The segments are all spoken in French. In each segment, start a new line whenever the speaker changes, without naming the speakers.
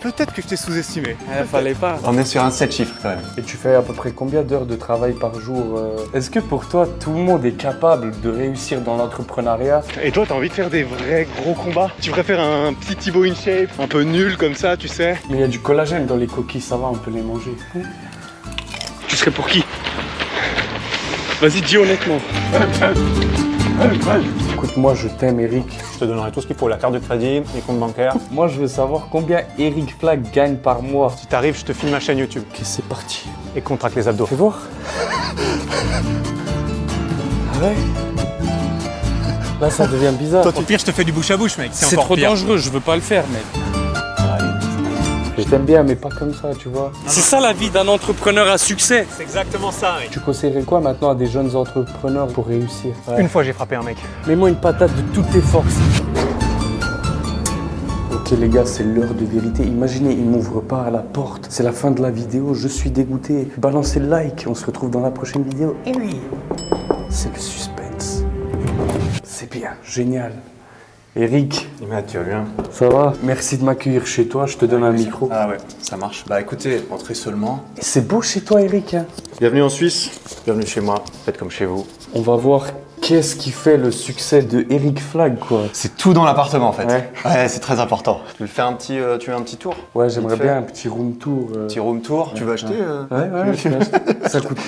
peut-être que je t'ai sous-estimé.
Fallait pas.
On est sur un 7 chiffres quand même.
Et tu fais à peu près combien d'heures de travail par jour Est-ce que pour toi, tout le monde est capable de réussir dans l'entrepreneuriat?
Et toi, t'as envie de faire des vrais gros combats? Tu préfères un petit Thibaut InShape, un peu nul comme ça, tu sais?
Mais il y a du collagène dans les coquilles, ça va, on peut les manger.
Tu serais pour qui? Vas-y, dis honnêtement.
Écoute, moi je t'aime Eric.
Je te donnerai tout ce qu'il faut, la carte de crédit, les comptes bancaires.
Moi je veux savoir combien Eric Flag gagne par mois.
Si t'arrives, je te filme ma chaîne YouTube.
Ok, c'est parti.
Et contracte les abdos.
Fais voir. Ah ouais? Là ça devient bizarre.
Toi, au pire, je te fais du bouche à bouche, mec.
C'est trop dangereux, je veux pas le faire, mec. Je t'aime bien, mais pas comme ça, tu vois. C'est ça la vie d'un entrepreneur à succès.
C'est exactement ça, mec.
Tu conseillerais quoi maintenant à des jeunes entrepreneurs pour réussir?
Une fois, j'ai frappé un mec.
Mets-moi une patate de toutes tes forces. Ok les gars, c'est l'heure de vérité. Imaginez, il m'ouvre pas à la porte. C'est la fin de la vidéo, je suis dégoûté. Balancez le like, on se retrouve dans la prochaine vidéo. Et oui, c'est le suspense. C'est bien, génial. Eric,
Imad, tu vas bien?
ça va? Merci de m'accueillir chez toi, je te donne un micro.
Ah ouais, ça marche. Bah écoutez, entrez seulement.
Et c'est beau chez toi Eric, hein?
Bienvenue en Suisse, bienvenue chez moi, faites comme chez vous.
On va voir qu'est-ce qui fait le succès de Eric Flag, quoi.
C'est tout dans l'appartement en fait.
Ouais.
C'est très important. Tu veux faire un petit, tu veux un petit tour?
Ouais, j'aimerais
Vite fait.
bien un petit room tour.
Petit room tour. Tu veux acheter
Ouais, je vais acheter.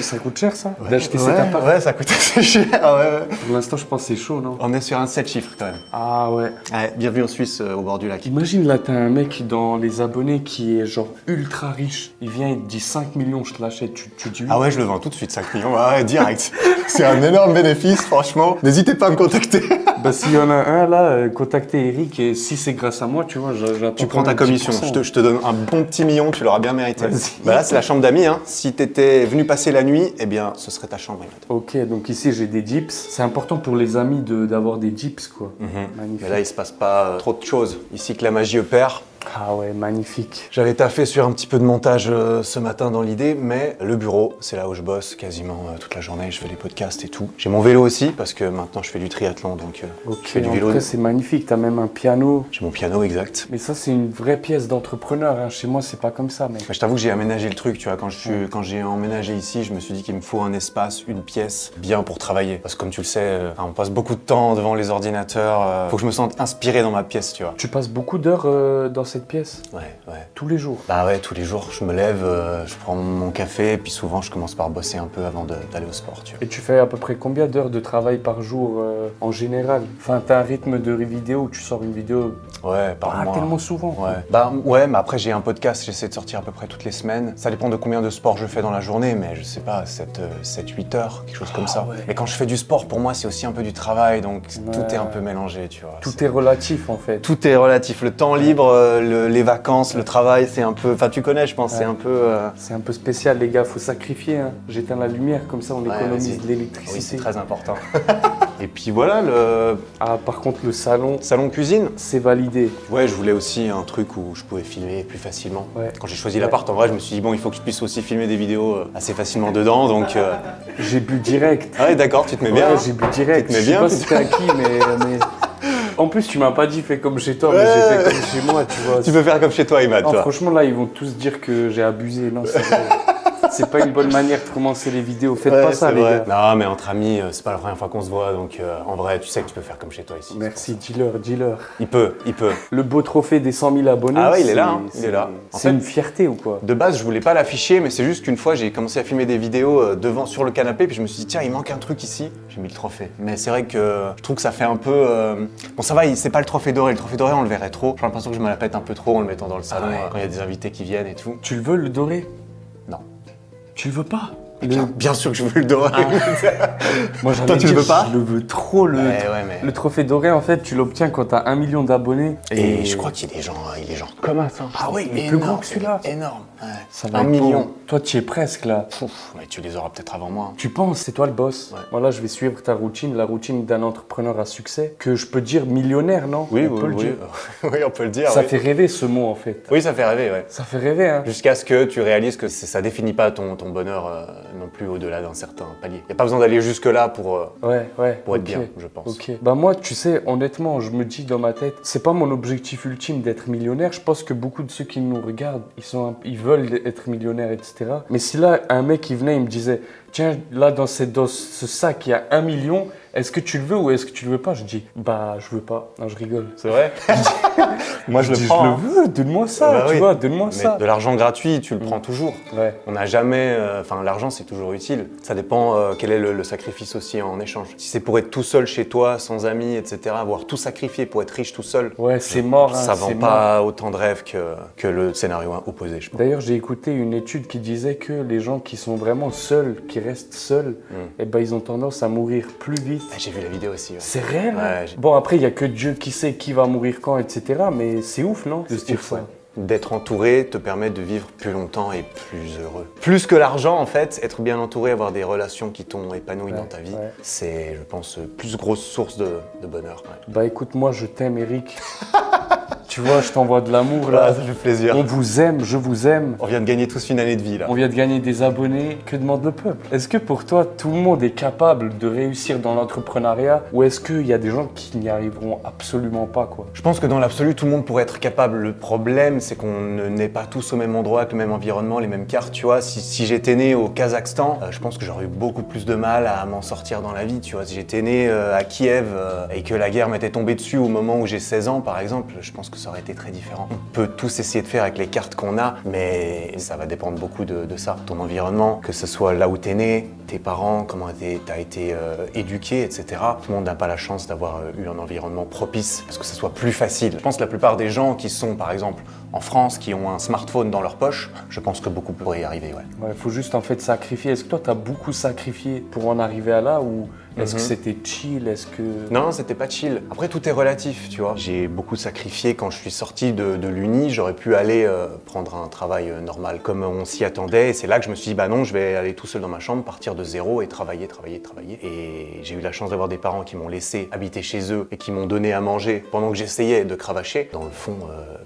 Ça coûte cher ça? D'acheter cet appart?
Ouais, ça coûte assez cher. Ouais.
Pour l'instant, je pense que c'est chaud, non?
On est sur un 7 chiffres quand même.
Ah ouais.
Ouais, bienvenue en Suisse, au bord du lac.
Imagine là, t'as un mec dans les abonnés qui est genre ultra riche. Il vient, il te dit 5 millions, je te l'achète. Tu dis oui?
Ah ouais, je le vends tout de suite, 5 millions, ouais, direct. C'est un énorme bénéfice, franchement. N'hésitez pas à me contacter.
Bah s'il y en a un là, contactez Eric et si c'est grâce à moi, tu vois, j'attends.
Tu prends ta commission, je te donne un bon petit million, tu l'auras bien mérité.
Vas-y.
Bah là, c'est la chambre d'amis, hein. Si t'étais venu passer la nuit, eh bien, ce serait ta chambre, Imad.
Ok, donc ici j'ai des dips. C'est important pour les amis d'avoir des dips, quoi. Magnifique.
Mais là, il se passe pas trop de choses. Ici que la magie opère.
Ah ouais, magnifique.
J'avais taffé sur un petit peu de montage ce matin dans l'idée, mais le bureau, c'est là où je bosse quasiment toute la journée. Je fais les podcasts et tout. J'ai mon vélo aussi, parce que maintenant je fais du triathlon, donc je
Ok,
fais du
en
vélo.
vrai c'est magnifique, t'as même un piano.
J'ai mon piano, exact.
Mais ça c'est une vraie pièce d'entrepreneur, hein. Chez moi c'est pas comme ça, mec.
Mais je t'avoue que j'ai aménagé le truc, tu vois. Quand j'ai emménagé ici, je me suis dit qu'il me faut un espace, une pièce bien pour travailler. Parce que comme tu le sais, on passe beaucoup de temps devant les ordinateurs. Faut que je me sente inspiré dans ma pièce, tu vois.
Tu passes beaucoup d'heures dans cette pièce?
Ouais.
Tous les jours?
Bah ouais, tous les jours, je me lève, je prends mon café, et puis souvent je commence par bosser un peu avant d'aller au sport, tu vois.
Et tu fais à peu près combien d'heures de travail par jour en général? Enfin, t'as un rythme de vidéo où tu sors une vidéo
Ouais, par
pas
mois.
tellement souvent.
Ouais. Bah ouais, mais après j'ai un podcast, j'essaie de sortir à peu près toutes les semaines. Ça dépend de combien de sport je fais dans la journée, mais je sais pas, 7-8 heures, quelque chose comme ça.
ouais.
Et quand je fais du sport, pour moi c'est aussi un peu du travail, donc
Ouais.
tout est un peu mélangé, tu vois.
Tout est relatif en fait.
Tout est relatif, le temps libre, les vacances, le travail, c'est un peu... Enfin tu connais je pense,
Ouais.
c'est un peu...
C'est un peu spécial les gars, faut sacrifier, hein. J'éteins la lumière, comme ça on
Ouais,
économise
vas-y.
de
Oui,
l'électricité.
c'est très important. Et puis voilà, le
Ah par contre le salon,
salon cuisine.
c'est validé.
Ouais, je voulais aussi un truc où je pouvais filmer plus facilement.
Ouais.
Quand j'ai choisi l'appart, en vrai, je me suis dit, bon, il faut que je puisse aussi filmer des vidéos assez facilement dedans, donc...
J'ai bu direct.
Ah ouais, d'accord, tu te mets bien.
Ouais,
hein.
j'ai bu direct.
Tu te mets
Je sais
bien,
pas
putain.
si c'était acquis, mais... En plus, tu m'as pas dit fais comme chez toi, mais j'ai fait comme chez moi, tu vois.
Tu peux faire comme chez toi, Imad,
Non,
toi.
franchement, là, ils vont tous dire que j'ai abusé. Non, c'est vrai. C'est pas une bonne manière de commencer les vidéos. Faites pas ça,
c'est
les
vrai.
gars.
Non, mais entre amis, c'est pas la première fois qu'on se voit, donc en vrai, tu sais que tu peux faire comme chez toi ici.
Merci, dis-leur.
Il peut.
Le beau trophée des 100 000 abonnés.
Ah ouais, il est
c'est-
là, hein, il est là. En
C'est
fait-
une fierté ou quoi?
De base, je voulais pas l'afficher, mais c'est juste qu'une fois, j'ai commencé à filmer des vidéos devant sur le canapé, puis je me suis dit, tiens, il manque un truc ici. J'ai mis le trophée. Mais c'est vrai que je trouve que ça fait un peu. Bon, ça va, c'est pas le trophée doré. Le trophée doré, on le verrait trop. J'ai l'impression que je me la pète un peu trop en le mettant dans le salon
ouais.
quand il y a des invités qui viennent et tout.
Tu le veux, le doré?
Non.
Tu le veux pas?
Bien sûr que je veux le doré.
Moi, j'allais
Toi, tu le
dire,
veux pas?
Je le veux trop,
Ouais, mais...
Le trophée doré, en fait, tu l'obtiens quand t'as 1 million d'abonnés.
Et je crois qu'il est genre comme un ça. Ah oui,
Il est plus grand que celui-là.
Énorme. Ouais.
Ça va
1
être
million.
beau. Toi, tu y es presque là.
Pouf, mais tu les auras peut-être avant moi.
Tu penses, c'est toi le boss.
Ouais.
Voilà, je vais suivre ta routine, la routine d'un entrepreneur à succès, que je peux dire millionnaire, non?
Oui,
on peut le dire.
Oui, on peut le dire.
Ça
oui.
fait rêver ce mot, en fait.
Oui, ça fait rêver, ouais.
Ça fait rêver, hein.
Jusqu'à ce que tu réalises que ça définit pas ton bonheur non plus au-delà d'un certain palier. Il n'y a pas besoin d'aller jusque-là pour être bien, je pense.
Ok. Bah moi, tu sais, honnêtement, je me dis dans ma tête, c'est pas mon objectif ultime d'être millionnaire. Je pense que beaucoup de ceux qui nous regardent, ils veulent être millionnaires, etc. Mais si là, un mec qui venait, il me disait, tiens, là, dans ce sac, il y a 1 million, est-ce que tu le veux ou est-ce que tu le veux pas? Je dis, bah, je veux pas. Non, je rigole.
C'est vrai? Moi, je le
dis,
prends.
Je le veux, donne-moi ça,
Bah
tu
oui.
vois, donne-moi ça.
Mais de l'argent gratuit, tu le prends toujours.
Ouais.
On n'a jamais... Enfin, l'argent, c'est toujours utile. Ça dépend quel est le sacrifice aussi en échange. Si c'est pour être tout seul chez toi, sans amis, etc., avoir tout sacrifié pour être riche tout seul,
Ouais, c'est mort.
ça
hein,
vend
c'est
pas autant de rêves que le scénario opposé, je pense.
D'ailleurs, j'ai écouté une étude qui disait que les gens qui sont vraiment seuls, qui restent seuls, eh ben, ils ont tendance à mourir plus vite.
Ah, j'ai vu la vidéo aussi. Ouais.
C'est réel. hein
Ouais,
Bon, après, il n'y a que Dieu qui sait qui va mourir quand, etc. Mais c'est ouf, non, de se dire
Ouf,
ça.
ouais. D'être entouré te permet de vivre plus longtemps et plus heureux. Plus que l'argent, en fait, être bien entouré, avoir des relations qui t'ont épanoui dans ta vie, c'est, je pense, plus grosse source de bonheur. Ouais.
Bah écoute, moi, je t'aime, Eric. Tu vois, je t'envoie de l'amour, là.
Ah, ça fait plaisir.
On vous aime, je vous aime.
On vient de gagner tous une année de vie, là.
On vient de gagner des abonnés. Que demande le peuple? Est-ce que pour toi, tout le monde est capable de réussir dans l'entrepreneuriat ou est-ce qu'il y a des gens qui n'y arriveront absolument pas, quoi?
Je pense que dans l'absolu, tout le monde pourrait être capable. Le problème, c'est qu'on n'est pas tous au même endroit, avec le même environnement, les mêmes cartes, tu vois. Si j'étais né au Kazakhstan, je pense que j'aurais eu beaucoup plus de mal à m'en sortir dans la vie, tu vois. Si j'étais né à Kiev et que la guerre m'était tombée dessus au moment où j'ai 16 ans, par exemple, je pense que ça aurait été très différent. On peut tous essayer de faire avec les cartes qu'on a, mais ça va dépendre beaucoup de ça. Ton environnement, que ce soit là où t'es né, tes parents, comment t'as été éduqué, etc. Tout le monde n'a pas la chance d'avoir eu un environnement propice parce que ce soit plus facile. Je pense que la plupart des gens qui sont, par exemple, en France, qui ont un smartphone dans leur poche, je pense que beaucoup pourraient y arriver, ouais.
Ouais, faut juste en fait sacrifier. Est-ce que toi, t'as beaucoup sacrifié pour en arriver à là ou est-ce que c'était chill? Est-ce que...
Non, c'était pas chill. Après, tout est relatif, tu vois. J'ai beaucoup sacrifié quand je suis sorti de l'uni. J'aurais pu aller prendre un travail normal comme on s'y attendait. Et c'est là que je me suis dit, bah non, je vais aller tout seul dans ma chambre, partir de zéro et travailler. Et j'ai eu la chance d'avoir des parents qui m'ont laissé habiter chez eux et qui m'ont donné à manger pendant que j'essayais de cravacher. Dans le fond,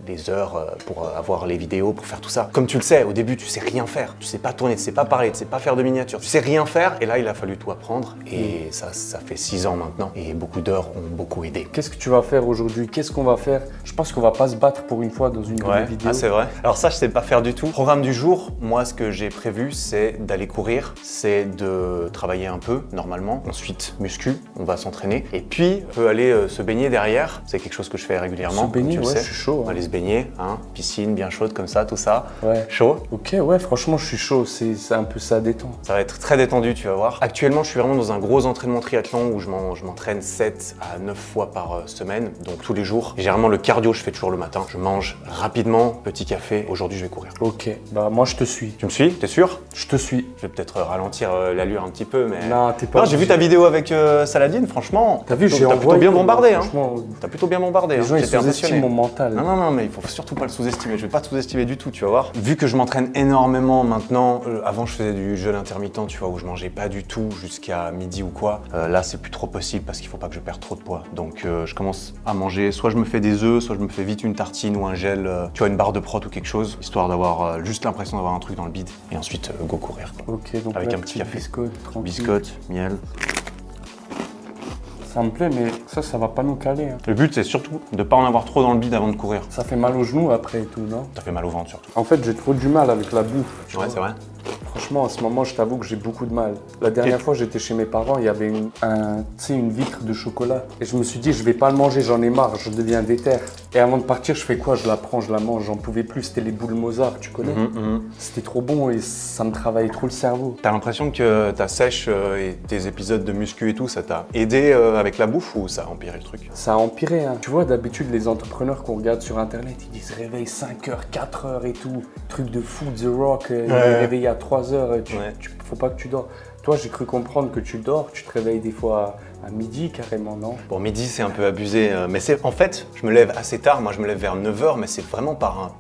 des heures pour avoir les vidéos, pour faire tout ça. Comme tu le sais, au début, tu sais rien faire. Tu sais pas tourner, tu sais pas parler, tu sais pas faire de miniatures. Tu sais rien faire. Et là, il a fallu tout apprendre. Et ça fait 6 ans maintenant et beaucoup d'heures ont beaucoup aidé.
Qu'est-ce que tu vas faire aujourd'hui? Qu'est-ce qu'on va faire? Je pense qu'on va pas se battre pour une fois dans une vidéo.
Ah, c'est vrai. Alors ça, je sais pas faire du tout. Programme du jour, moi, ce que j'ai prévu, c'est d'aller courir, c'est de travailler un peu, normalement. Ensuite, muscu, on va s'entraîner. Et puis, on peut aller se baigner derrière. C'est quelque chose que je fais régulièrement.
Se baigner,
comme tu
ouais,
le sais.
je suis chaud.
On va aller se baigner, hein, piscine bien chaude comme ça, tout ça.
Ouais.
Chaud.
Ok, ouais, franchement, je suis chaud. C'est un peu ça détend.
Ça va être très détendu, tu vas voir. Actuellement, je suis vraiment dans un gros entraînement triathlon où je m'entraîne 7 à 9 fois par semaine, donc tous les jours. Et généralement, le cardio, je fais toujours le matin. Je mange rapidement, petit café. Aujourd'hui, je vais courir.
Ok, bah moi, je te suis.
Tu me suis? T'es sûr?
Je te suis.
Je vais peut-être ralentir l'allure un petit peu, mais...
Non, t'es pas
Non, j'ai vu
obligé.
ta vidéo avec Saladin, franchement.
T'as vu, j'ai
T'as plutôt
envoyé,
bien bombardé, hein.
franchement,
T'as plutôt bien bombardé,
les
hein.
gens, ils
J'étais
sous-estiment
impressionné.
mon mental.
Non, mais il faut surtout pas le sous-estimer. Je vais pas te sous-estimer du tout, tu vas voir. Vu que je m'entraîne énormément maintenant, avant je faisais du jeûne intermittent, tu vois, où je mangeais pas du tout jusqu'à midi ou quoi. Là, c'est plus trop possible parce qu'il faut pas que je perde trop de poids. Donc, je commence à manger. Soit je me fais des œufs, soit je me fais vite une tartine ou un gel, tu vois, une barre de prot ou quelque chose, histoire d'avoir juste l'impression d'avoir un truc dans le bide. Et ensuite, go courir, quoi.
Ok, donc
Avec
là,
un petit café.
biscotte, tranquille.
Biscotte, miel.
Ça me plaît, mais ça va pas nous caler. Hein.
Le but, c'est surtout de pas en avoir trop dans le bide avant de courir.
Ça fait mal aux genoux après et tout, non?
Ça fait mal au ventre surtout.
En fait, j'ai trop du mal avec la bouffe. tu
Ouais,
vois.
c'est vrai.
Franchement, en ce moment, je t'avoue que j'ai beaucoup de mal. La dernière fois, j'étais chez mes parents, il y avait une vitre de chocolat. Et je me suis dit, je vais pas le manger, j'en ai marre, je deviens déter. Et avant de partir, je fais quoi? Je la prends, je la mange, j'en pouvais plus. C'était les boules Mozart, tu connais? C'était trop bon et ça me travaillait trop le cerveau.
T'as l'impression que ta sèche et tes épisodes de muscu et tout, ça t'a aidé avec la bouffe ou ça a empiré le truc?
Ça a empiré, hein. Tu vois, d'habitude, les entrepreneurs qu'on regarde sur Internet, ils disent réveil 5h, 4h et tout. Truc de fou, The Rock, il est réveillé à 3h, faut pas que tu dors. Toi, j'ai cru comprendre que tu dors, tu te réveilles des fois À midi carrément, non?
Bon, midi, c'est un peu abusé, mais c'est en fait, je me lève assez tard. Moi, je me lève vers 9h, mais c'est vraiment par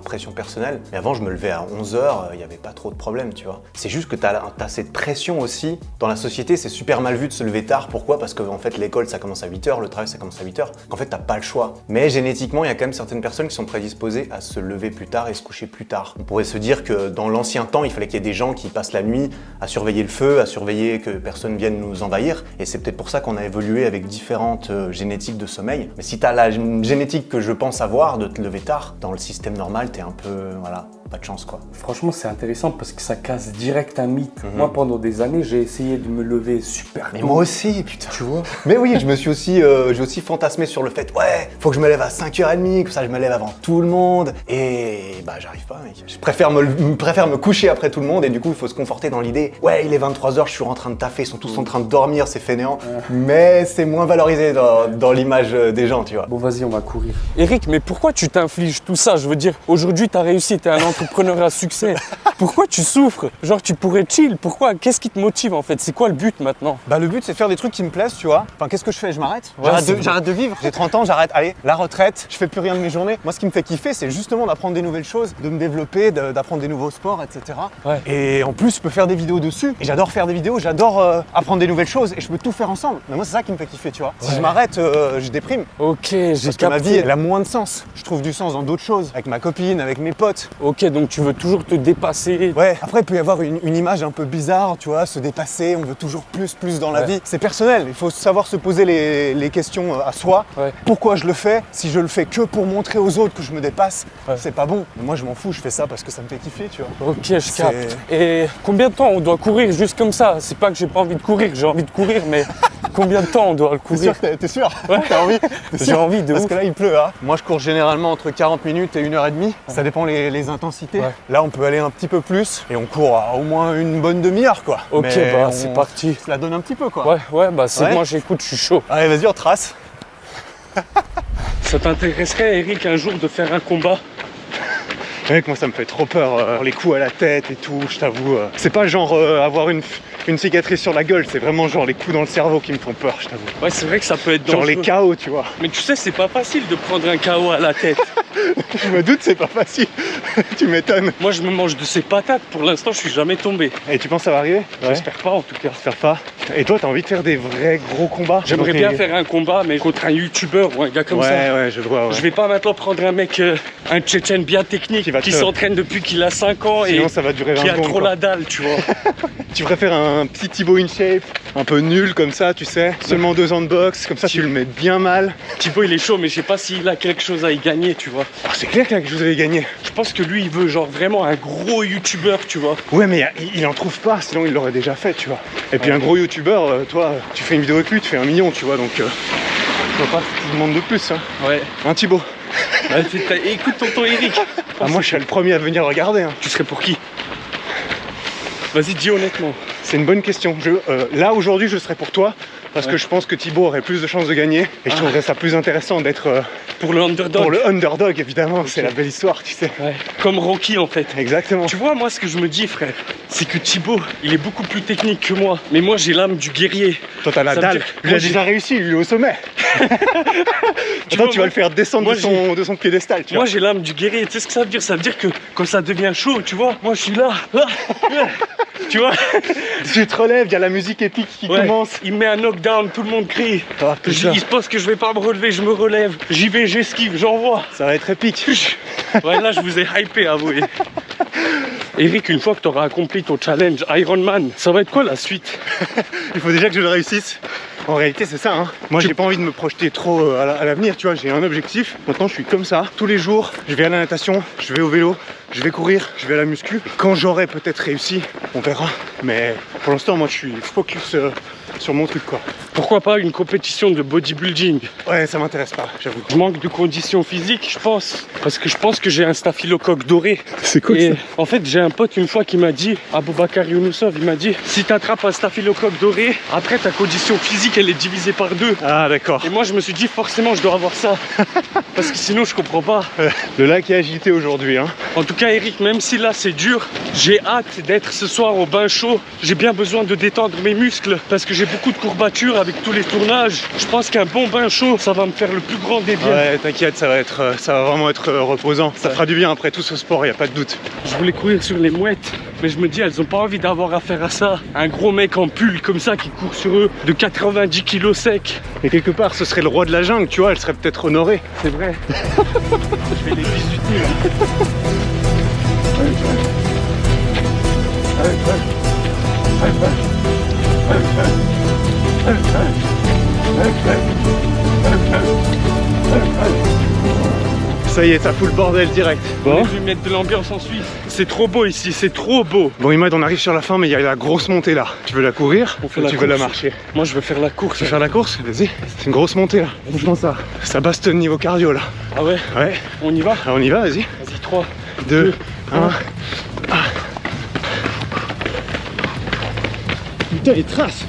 pression personnelle. Mais avant, je me levais à 11h, il n'y avait pas trop de problème, tu vois. C'est juste que t'as cette pression aussi. Dans la société, c'est super mal vu de se lever tard. Pourquoi? Parce que en fait, l'école, ça commence à 8h, le travail, ça commence à 8h. En fait, t'as pas le choix. Mais génétiquement, il y a quand même certaines personnes qui sont prédisposées à se lever plus tard et se coucher plus tard. On pourrait se dire que dans l'ancien temps, il fallait qu'il y ait des gens qui passent la nuit à surveiller le feu, à surveiller que personne vienne nous envahir. Et c'est peut-être pour ça qu'on a évolué avec différentes génétiques de sommeil. Mais si t'as la génétique que je pense avoir de te lever tard, dans le système normal, t'es un peu, voilà, pas de chance quoi.
Franchement, c'est intéressant parce que ça casse direct un mythe. Moi, pendant des années, j'ai essayé de me lever super
Mais
tôt.
moi aussi, putain.
Tu vois?
Mais oui, je me suis aussi, j'ai aussi fantasmé sur le fait, ouais, faut que je me lève à 5h30, comme ça je me lève avant tout le monde. Et bah, j'arrive pas, mec. Je préfère me coucher après tout le monde et du coup, il faut se conforter dans l'idée, ouais, il est 23h, je suis en train de taffer, ils sont tous en train de dormir, c'est fainéant. Mais c'est moins valorisé dans l'image des gens, tu vois.
Bon, vas-y, on va courir.
Eric, mais pourquoi tu t'infliges tout ça? Je veux dire, aujourd'hui, t'as réussi, t'es un entrepreneur à succès. Pourquoi tu souffres? Genre, tu pourrais chill. Pourquoi? Qu'est-ce qui te motive en fait? C'est quoi le but maintenant?
Bah le but c'est de faire des trucs qui me plaisent, tu vois. Enfin qu'est-ce que je fais? Je m'arrête?
Ouais,
J'arrête de vivre. J'ai 30 ans, j'arrête. Allez, la retraite, je fais plus rien de mes journées. Moi ce qui me fait kiffer c'est justement d'apprendre des nouvelles choses, de me développer, d'apprendre des nouveaux sports, etc.
Ouais.
Et en plus je peux faire des vidéos dessus. Et j'adore faire des vidéos, j'adore apprendre des nouvelles choses et je peux tout faire ensemble. Mais moi c'est ça qui me fait kiffer, tu vois. Si je m'arrête, je déprime.
Ok, j'ai
Parce que ma vie
capté.
elle a moins de sens. Je trouve du sens dans d'autres choses, avec ma copine, avec mes potes.
Ok, donc tu veux toujours te dépasser.
Ouais, après il peut y avoir une image un peu bizarre, tu vois, se dépasser, on veut toujours plus dans la
Ouais.
vie. C'est personnel, il faut savoir se poser les questions à soi.
Ouais.
Pourquoi je le fais? Si je le fais que pour montrer aux autres que je me dépasse,
Ouais.
c'est pas bon. Mais moi je m'en fous, je fais ça parce que ça me fait kiffer, tu vois.
Ok, je capte. Et combien de temps on doit courir juste comme ça? C'est pas que j'ai pas envie de courir, j'ai envie de courir, mais combien de temps on doit le courir?
T'es sûr?
Ouais.
T'as envie?
J'ai envie de
Parce
ouf.
que là il pleut, hein. Moi je cours généralement entre 40 minutes et 1h30. Ça dépend les intensités.
Ouais.
Là on peut aller un petit peu plus et on court à au moins une bonne demi-heure, quoi.
Ok,
Mais
bah
on
c'est parti.
se la donne un petit peu, quoi.
Ouais, bah c'est
Ouais.
moi j'écoute, je suis chaud.
Allez, vas-y, on trace.
Ça t'intéresserait, Eric, un jour de faire un combat?
Mec, moi ça me fait trop peur, les coups à la tête et tout, je t'avoue. C'est pas genre avoir une cicatrice sur la gueule, c'est vraiment genre les coups dans le cerveau qui me font peur, je t'avoue.
Ouais, c'est vrai que ça peut être
Genre
dangereux.
les KO, tu vois.
Mais tu sais, c'est pas facile de prendre un KO à la tête.
Je me doute, c'est pas facile. Tu m'étonnes.
Moi, je me mange de ces patates. Pour l'instant, je suis jamais tombé.
Et tu penses ça va arriver?
J'espère pas, en tout cas.
J'espère pas. Et toi, t'as envie de faire des vrais gros combats?
J'aimerais
Donc,
bien faire un combat, mais contre un youtubeur ou un gars comme ça.
Ouais, je vois, ouais.
Je vais pas maintenant prendre un mec, un Tchétchène bien technique,
Qui va
qui
te-
s'entraîne depuis qu'il a 5 ans
Sinon,
et
ça va durer 20
qui a
secondes,
trop
quoi.
la dalle, tu vois.
Tu préfères un petit Thibaut InShape, un peu nul comme ça, tu sais, seulement 2 ans de boxe, comme ça tu le mets bien mal.
Thibaut, il est chaud, mais je sais pas s'il a quelque chose à y gagner, tu vois.
Oh, c'est clair qu'il y a quelque chose à y gagner.
Je pense que lui, il veut genre vraiment un gros youtubeur, tu vois.
Ouais, mais il en trouve pas, sinon il l'aurait déjà fait, tu vois. Et puis un gros youtubeur, toi, tu fais une vidéo avec lui, tu fais 1 million, tu vois, donc je vois pas ce qu'il demande de plus, hein.
Ouais.
Un Thibaut.
Écoute tonton Eric.
Ah, moi je serais le premier à venir regarder, hein.
Tu serais pour qui? Vas-y, dis honnêtement.
C'est une bonne question. Là aujourd'hui je serais pour toi, parce
Ouais.
que je pense que Thibaut aurait plus de chances de gagner, et je trouverais ça plus intéressant d'être
Pour le underdog.
pour le underdog, évidemment, c'est la belle histoire, tu sais.
Ouais. Comme Rocky, en fait.
Exactement.
Tu vois, moi, ce que je me dis, frère, c'est que Thibaut, il est beaucoup plus technique que moi. Mais moi, j'ai l'âme du guerrier.
Toi t'as la
Ça veut
dalle,
dire-
lui
moi,
a déjà réussi, lui est au sommet. Attends,
vois,
tu vas le faire descendre
moi,
de son piédestal, tu
Moi,
vois.
j'ai l'âme du guerrier. Tu sais ce que ça veut dire? Ça veut dire que quand ça devient chaud, tu vois, moi, je suis là. Tu vois?
Tu te relèves, il y a la musique épique qui
Ouais.
commence.
Il met un knockdown, tout le monde crie.
Ah, putain.
Il se pense que je vais pas me relever, je me relève. J'y vais, j'esquive, j'envoie.
Ça va être épique.
Ouais, là, je vous ai hypé, avouez. Eric, une fois que tu auras accompli ton challenge Ironman, ça va être quoi la suite?
Il faut déjà que je le réussisse. En réalité, c'est ça, hein. Moi, j'ai pas envie de me projeter trop à l'avenir, tu vois. J'ai un objectif. Maintenant, je suis comme ça. Tous les jours, je vais à la natation, je vais au vélo, je vais courir, je vais à la muscu. Et quand j'aurai peut-être réussi, on verra. Mais pour l'instant, moi, je suis focus sur mon truc, quoi.
Pourquoi pas une compétition de bodybuilding?
Ouais, ça m'intéresse pas, j'avoue.
Je manque de conditions physiques, je pense. Parce que je pense que j'ai un staphylocoque doré.
C'est quoi
Et en fait, j'ai un pote une fois qui m'a dit, Aboubakar Younousov, il m'a dit, si tu attrapes un staphylocoque doré, après ta condition physique, elle est divisée par 2.
Ah, d'accord.
Et moi, je me suis dit, forcément, je dois avoir ça. Parce que sinon, je comprends pas.
Le lac est agité aujourd'hui, hein.
En tout cas, cas, Eric, même si là c'est dur, j'ai hâte d'être ce soir au bain chaud. J'ai bien besoin de détendre mes muscles parce que j'ai beaucoup de courbatures avec tous les tournages. Je pense qu'un bon bain chaud, ça va me faire le plus grand des biens.
Ouais, t'inquiète, ça va vraiment être reposant. Ça fera du bien après tout ce sport, y a pas de doute.
Je voulais courir sur les mouettes, mais je me dis, elles ont pas envie d'avoir affaire à ça. Un gros mec en pull comme ça qui court sur eux de 90 kilos sec.
Et quelque part, ce serait le roi de la jungle, tu vois, elle serait peut-être honorée.
C'est vrai. Je vais les bisuter.
Ça y est, ça fout le bordel direct.
Bon, je vais mettre de l'ambiance en Suisse. C'est trop beau ici, c'est trop beau.
Bon, Imad, on arrive sur la fin, mais il y a la grosse montée là. Tu veux la courir
On fait
ou
la
tu veux la
course.
marcher?
Moi, je veux faire la course.
Tu veux faire la course? Vas-y. C'est une grosse montée là. Franchement, ça bastonne niveau cardio là.
Ah ouais?
Ouais.
On y va?
Alors, on y va, vas-y.
Vas-y, 3,
2, 1. Putain, les traces!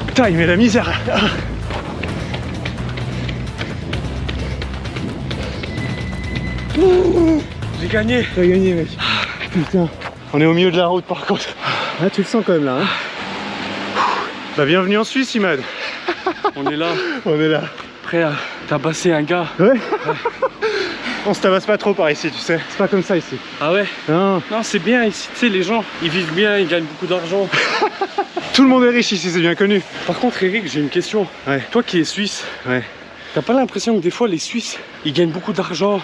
Putain, il met la misère!
J'ai gagné.
T'as gagné, mec! Putain! On est au milieu de la route par contre. Ah, tu le sens quand même là, hein? Bah, bienvenue en Suisse, Imad!
On est là,
On est là.
prêt à tabasser un gars.
Ouais? On se tabasse pas trop par ici, tu sais. C'est pas comme ça ici.
Ah ouais?
Non.
Non, c'est bien ici. Tu sais, les gens, ils vivent bien, ils gagnent beaucoup d'argent.
Tout le monde est riche ici, c'est bien connu.
Par contre, Eric, j'ai une question.
Ouais.
Toi qui es suisse,
Ouais.
t'as pas l'impression que des fois, les Suisses, ils gagnent beaucoup d'argent?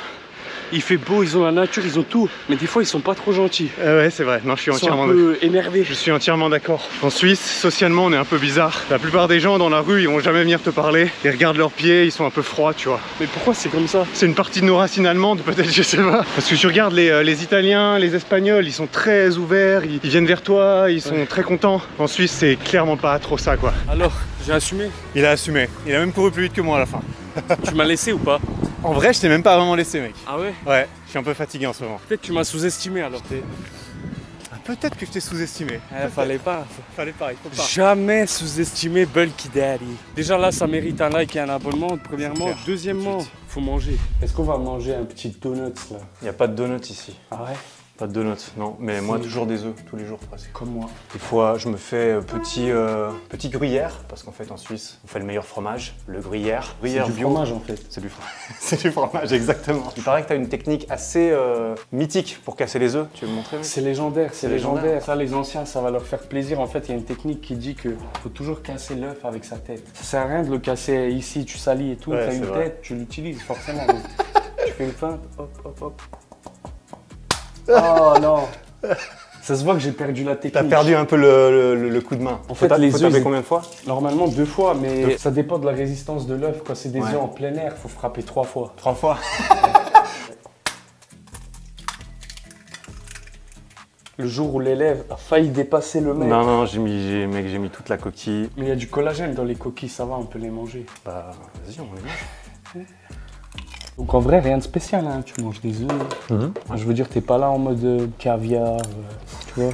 Il fait beau, ils ont la nature, ils ont tout. Mais des fois, ils sont pas trop gentils.
Ouais, c'est vrai. Non, je suis
Ils sont
entièrement
un peu énervés.
Je suis entièrement d'accord. En Suisse, socialement, on est un peu bizarre. La plupart des gens dans la rue, ils vont jamais venir te parler. Ils regardent leurs pieds, ils sont un peu froids, tu vois.
Mais pourquoi c'est comme ça?
C'est une partie de nos racines allemandes, peut-être, je sais pas. Parce que tu regardes les Italiens, les Espagnols, ils sont très ouverts, ils viennent vers toi, ils sont très contents. En Suisse, c'est clairement pas trop ça, quoi.
Alors, j'ai assumé.
Il a assumé. Il a même couru plus vite que moi à la fin.
Tu m'as laissé ou pas?
En vrai, je t'ai même pas vraiment laissé, mec.
Ah ouais?
Ouais, je suis un peu fatigué en ce moment.
Peut-être tu m'as sous-estimé alors.
Peut-être que je t'ai sous-estimé.
Fallait pas.
Fallait pas, il faut pas.
Jamais sous-estimer Bulky Daddy. Déjà là, ça mérite un like et un abonnement, premièrement.
Clair.
Deuxièmement, faut manger. Est-ce qu'on va manger un petit donut là?
Il n'y a pas de donuts ici.
Ah ouais?
Pas de donuts, non. Mais moi,
Si.
toujours des œufs, tous les jours presque.
Comme moi.
Des fois, je me fais petit gruyère, parce qu'en fait, en Suisse, on fait le meilleur fromage, le gruyère.
C'est
Gruyère
du
bio.
fromage en fait.
C'est du fromage. C'est du fromage, exactement. Il paraît que tu as une technique assez mythique pour casser les œufs. Tu veux me montrer, mec?
C'est légendaire, c'est
C'est légendaire.
légendaire. Ça, les anciens, ça va leur faire plaisir. En fait, il y a une technique qui dit qu'il faut toujours casser l'œuf avec sa tête. Ça sert à rien de le casser ici, tu salis et tout.
Ouais,
T'as
c'est
une
vrai.
tête, tu l'utilises forcément. Donc, tu fais une feinte, hop, hop, hop. Oh non! Ça se voit que j'ai perdu la technique.
T'as perdu un peu le coup de main.
En fait,
faut
les
taper
œufs,
combien de fois?
Normalement 2 fois, mais ça dépend de la résistance de l'œuf. Quand c'est des
Ouais.
œufs en plein air, faut frapper 3 fois.
3 fois.
Le jour où l'élève a failli dépasser le mec.
Non, non, j'ai mis toute la coquille.
Mais il y a du collagène dans les coquilles, ça va, on peut les manger.
Bah, vas-y, on les mange.
Donc en vrai, rien de spécial, hein. Tu manges des œufs. Je veux dire, t'es pas là en mode caviar, tu vois.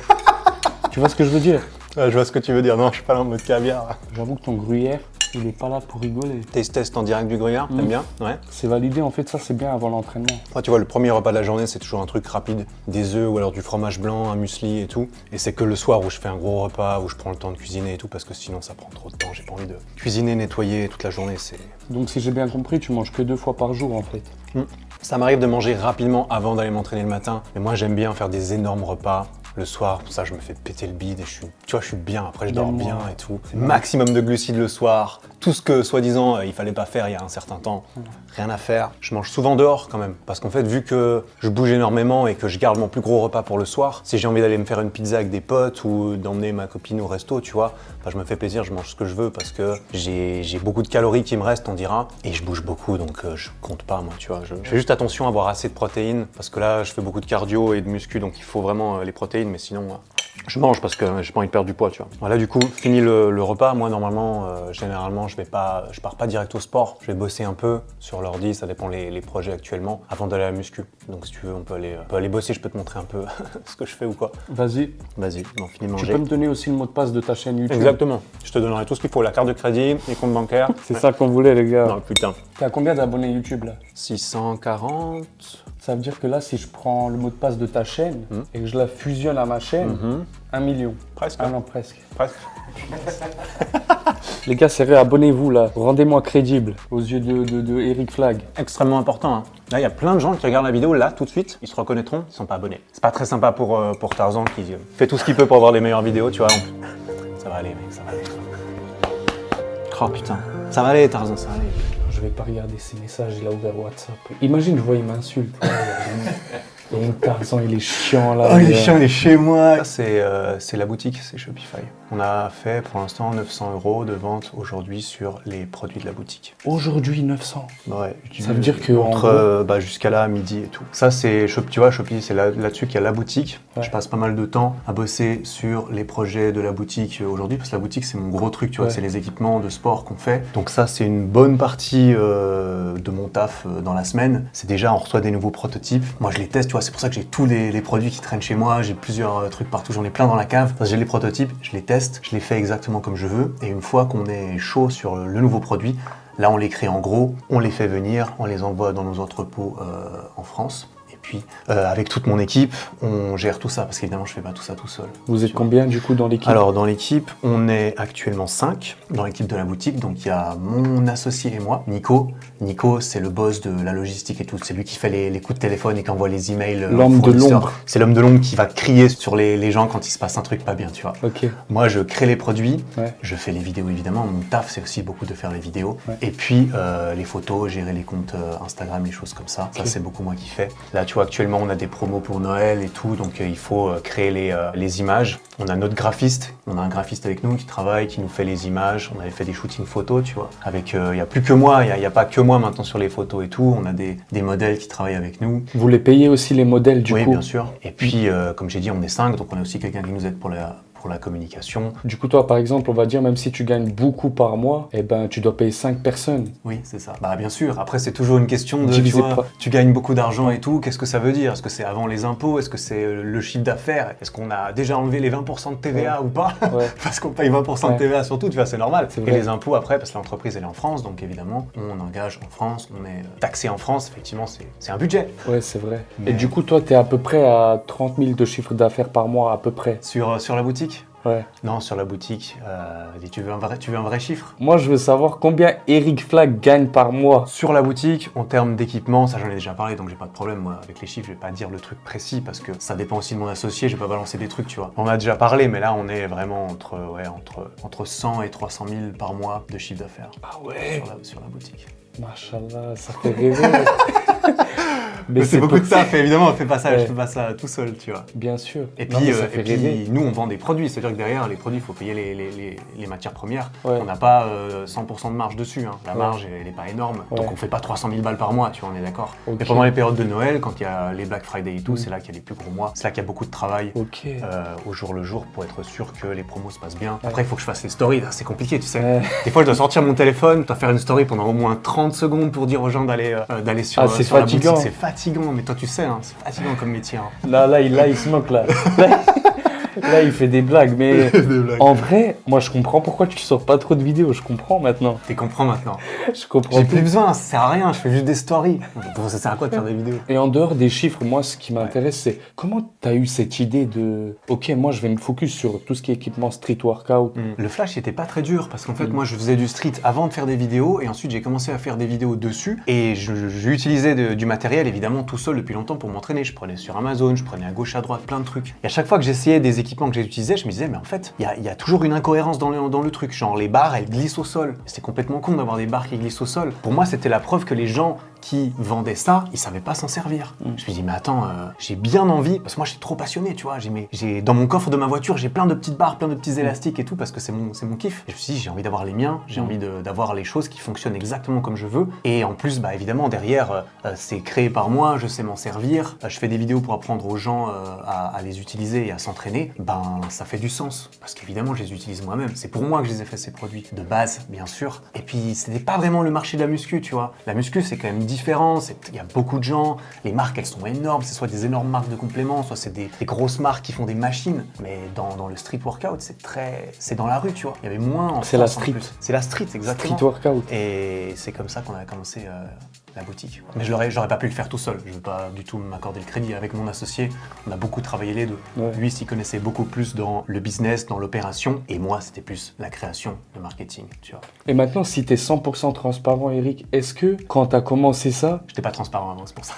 Tu vois ce que je veux dire?
Ouais, je vois ce que tu veux dire. Non, je suis pas là en mode caviar.
J'avoue que ton gruyère, il est pas là pour rigoler.
Taste test en direct du gruyère, t'aimes bien? Ouais.
C'est validé, en fait, ça c'est bien avant l'entraînement.
Moi, tu vois, le premier repas de la journée, c'est toujours un truc rapide. Des œufs ou alors du fromage blanc, un muesli et tout. Et c'est que le soir où je fais un gros repas, où je prends le temps de cuisiner et tout, parce que sinon ça prend trop de temps. J'ai pas envie de cuisiner, nettoyer toute la journée.
Donc si j'ai bien compris, tu manges que 2 fois par jour en fait.
Ça m'arrive de manger rapidement avant d'aller m'entraîner le matin. Mais moi, j'aime bien faire des énormes repas. Le soir, ça, je me fais péter le bide et tu vois, je suis bien. Après, je dors
Même
bien
moi.
et tout. Maximum de glucides le soir. Tout ce que, soi-disant, il fallait pas faire il y a un certain temps. Rien à faire. Je mange souvent dehors quand même. Parce qu'en fait, vu que je bouge énormément et que je garde mon plus gros repas pour le soir, si j'ai envie d'aller me faire une pizza avec des potes ou d'emmener ma copine au resto, tu vois, bah, je me fais plaisir, je mange ce que je veux parce que j'ai beaucoup de calories qui me restent, on dira. Et je bouge beaucoup, donc je compte pas, moi, tu vois. Je fais juste attention à avoir assez de protéines parce que là, je fais beaucoup de cardio et de muscu, donc il faut vraiment les protéines, mais sinon, Je mange parce que j'ai pas envie de perdre du poids, tu vois. Voilà, du coup, fini le repas. Moi, normalement, généralement, je pars pas direct au sport. Je vais bosser un peu sur l'ordi, ça dépend les projets actuellement, avant d'aller à la muscu. Donc si tu veux, on peut aller bosser, je peux te montrer un peu ce que je fais ou quoi.
Vas-y.
Vas-y, on finit de manger.
Tu peux me donner aussi le mot de passe de ta chaîne YouTube?
Exactement. Je te donnerai tout ce qu'il faut, la carte de crédit, les comptes bancaires.
C'est ça qu'on voulait, les gars.
Non, putain.
T'as combien d'abonnés YouTube là?
640.
Ça veut dire que là, si je prends le mot de passe de ta chaîne et que je la fusionne à ma chaîne, 1 million.
Presque.
Ah non, presque.
Presque.
Les gars, sérieux, abonnez-vous là. Rendez-moi crédible aux yeux de Eric Flag.
Extrêmement important. Hein. Là, il y a plein de gens qui regardent la vidéo, là, tout de suite, ils se reconnaîtront, ils sont pas abonnés. C'est pas très sympa pour Tarzan qui fait tout ce qu'il peut pour avoir les meilleures vidéos, tu vois. Ça va aller, mec, ça va aller. Oh putain. Ça va aller, Tarzan, ça va aller.
Je vais pas regarder ses messages, il a ouvert WhatsApp. Imagine, je vois, il m'insulte. Il y a une Tarzan, il est chiant là.
Oh, il est chiant, il est chez moi. C'est la boutique, c'est Shopify. On a fait pour l'instant 900 € de vente aujourd'hui sur les produits de la boutique.
Aujourd'hui, 900.
Ouais.
Ça veut dire que
entre jusqu'à là, midi et tout. Ça, c'est tu vois, Shopify, c'est là-dessus qu'il y a la boutique. Ouais. Je passe pas mal de temps à bosser sur les projets de la boutique aujourd'hui parce que la boutique, c'est mon gros truc, tu vois, c'est les équipements de sport qu'on fait. Donc ça, c'est une bonne partie de mon taf dans la semaine. C'est déjà, on reçoit des nouveaux prototypes. Moi, je les teste, tu vois, c'est pour ça que j'ai tous les produits qui traînent chez moi. J'ai plusieurs trucs partout, j'en ai plein dans la cave. Parce que j'ai les prototypes, je les teste. Je les fais exactement comme je veux et une fois qu'on est chaud sur le nouveau produit, là on les crée en gros, on les fait venir, on les envoie dans nos entrepôts en France. Et puis avec toute mon équipe, on gère tout ça parce qu'évidemment je fais pas tout ça tout seul.
Vous êtes combien du coup dans l'équipe?
Alors dans l'équipe, on est actuellement 5 dans l'équipe de la boutique. Donc il y a mon associé et moi, Nico. Nico, c'est le boss de la logistique et tout. C'est lui qui fait les coups de téléphone et qui envoie les emails.
L'homme de l'ombre.
C'est l'homme de l'ombre qui va crier sur les gens quand il se passe un truc pas bien, tu vois.
Ok.
Moi, je crée les produits, je fais les vidéos évidemment. Mon taf, c'est aussi beaucoup de faire les vidéos. Et puis les photos, gérer les comptes Instagram, les choses comme ça. Okay. Ça, c'est beaucoup moi qui fais. Là, tu vois, actuellement, on a des promos pour Noël et tout, donc il faut créer les images. On a notre graphiste, on a un graphiste avec nous qui travaille, qui nous fait les images. On avait fait des shootings photos, tu vois. Avec, il n'y a plus que moi, il n'y a pas que moi maintenant sur les photos et tout. On a des modèles qui travaillent avec nous.
Vous les payez aussi les modèles du coup?
Oui, bien sûr. Et puis, comme j'ai dit, on est 5, donc on a aussi quelqu'un qui nous aide pour la communication.
Du coup, toi, par exemple, on va dire, même si tu gagnes beaucoup par mois, eh ben, tu dois payer 5 personnes.
Oui, c'est ça. Bah, bien sûr. Après, c'est toujours une question de, tu gagnes beaucoup d'argent et tout. Qu'est-ce que ça veut dire? Est-ce que c'est avant les impôts? Est-ce que c'est le chiffre d'affaires? Est-ce qu'on a déjà enlevé les 20% de TVA ou pas? Parce qu'on paye 20% de TVA surtout, tu vois, c'est normal. Et les impôts après, parce que l'entreprise, elle est en France, donc évidemment, on engage en France, on est taxé en France. Effectivement, c'est un budget.
Ouais, c'est vrai. Mais... Et du coup, toi, tu es à peu près à 30 000 de chiffre d'affaires par mois, à peu près.
Sur la boutique?
Ouais.
Non, sur la boutique, tu veux un vrai chiffre?
Moi, je veux savoir combien Eric Flag gagne par mois.
Sur la boutique, en termes d'équipement, ça j'en ai déjà parlé, donc j'ai pas de problème. Moi, avec les chiffres, je vais pas dire le truc précis parce que ça dépend aussi de mon associé, je vais pas balancer des trucs, tu vois. On a déjà parlé, mais là, on est vraiment entre 100 et 300 000 par mois de chiffre d'affaires.
Ah ouais?
Sur la boutique.
Machallah, ça fait rêver.
Mais c'est beaucoup de taf, évidemment, on fait pas ça, je fais pas ça tout seul, tu vois.
Bien sûr.
Et puis, nous, on vend des produits, c'est-à-dire que derrière les produits, il faut payer les matières premières. On n'a pas 100% de marge dessus, hein. La marge, elle n'est pas énorme, donc on fait pas 300 000 balles par mois, tu vois, on est d'accord. Et pendant les périodes de Noël, quand il y a les Black Friday et tout, c'est là qu'il y a les plus gros mois, c'est là qu'il y a beaucoup de travail au jour le jour pour être sûr que les promos se passent bien. Après, il faut que je fasse les stories, c'est compliqué, tu sais. Des fois, je dois sortir mon téléphone, je dois faire une story pendant au moins 30 secondes pour dire aux gens d'aller sur la boutique. C'est fatigant, mais toi, tu sais, hein, c'est fatigant comme métier. Hein.
Là, il se moque, là. Là, il fait des blagues, mais en vrai, moi, je comprends pourquoi tu sors pas trop de vidéos. Je comprends maintenant.
Tu comprends maintenant.
Je comprends.
J'ai plus besoin, ça sert à rien, je fais juste des stories. Ça sert à quoi de faire des vidéos?
Et en dehors des chiffres, moi, ce qui m'intéresse, c'est comment tu as eu cette idée de ok, moi, je vais me focus sur tout ce qui est équipement street workout.
Le flash, c'était pas très dur parce qu'en fait, moi, je faisais du street avant de faire des vidéos et ensuite, j'ai commencé à faire des vidéos dessus et j'utilisais du matériel, évidemment, tout seul depuis longtemps pour m'entraîner. Je prenais sur Amazon, je prenais à gauche, à droite, plein de trucs. Et à chaque fois que j'essayais des équipements que j'utilisais, je me disais, mais en fait, il y a toujours une incohérence dans le truc. Genre, les barres, elles glissent au sol. C'est complètement con d'avoir des barres qui glissent au sol. Pour moi, c'était la preuve que les gens qui vendait ça, il savait pas s'en servir. Je me suis dit, mais attends, j'ai bien envie, parce que moi je suis trop passionné, tu vois, dans mon coffre de ma voiture, j'ai plein de petites barres, plein de petits élastiques et tout, parce que c'est mon kiff. Et je me suis dit, j'ai envie d'avoir les miens, j'ai envie d'avoir les choses qui fonctionnent exactement comme je veux. Et en plus, bah évidemment, derrière, c'est créé par moi, je sais m'en servir, je fais des vidéos pour apprendre aux gens à les utiliser et à s'entraîner, ben ça fait du sens. Parce qu'évidemment, je les utilise moi-même. C'est pour moi que je les ai fait, ces produits. De base, bien sûr. Et puis, c'était pas vraiment le marché de la muscu, tu vois. La muscu, c'est quand même différent. Il y a beaucoup de gens. Les marques, elles sont énormes. C'est soit des énormes marques de compléments, soit c'est des grosses marques qui font des machines. Mais dans le street workout, c'est dans la rue, tu vois. Il y avait moins en
C'est la
France, en
street.
plus. C'est la street, exactement.
Street workout.
Et c'est comme ça qu'on a commencé la boutique. Mais j'aurais pas pu le faire tout seul. Je veux pas du tout m'accorder le crédit. Avec mon associé, on a beaucoup travaillé les deux.
Ouais.
Lui s'y connaissait beaucoup plus dans le business, dans l'opération. Et moi, c'était plus la création, le marketing, tu vois.
Et maintenant, si t'es 100% transparent, Eric, est-ce que quand t'as commencé ça,
J'étais pas transparent avant, c'est pour ça.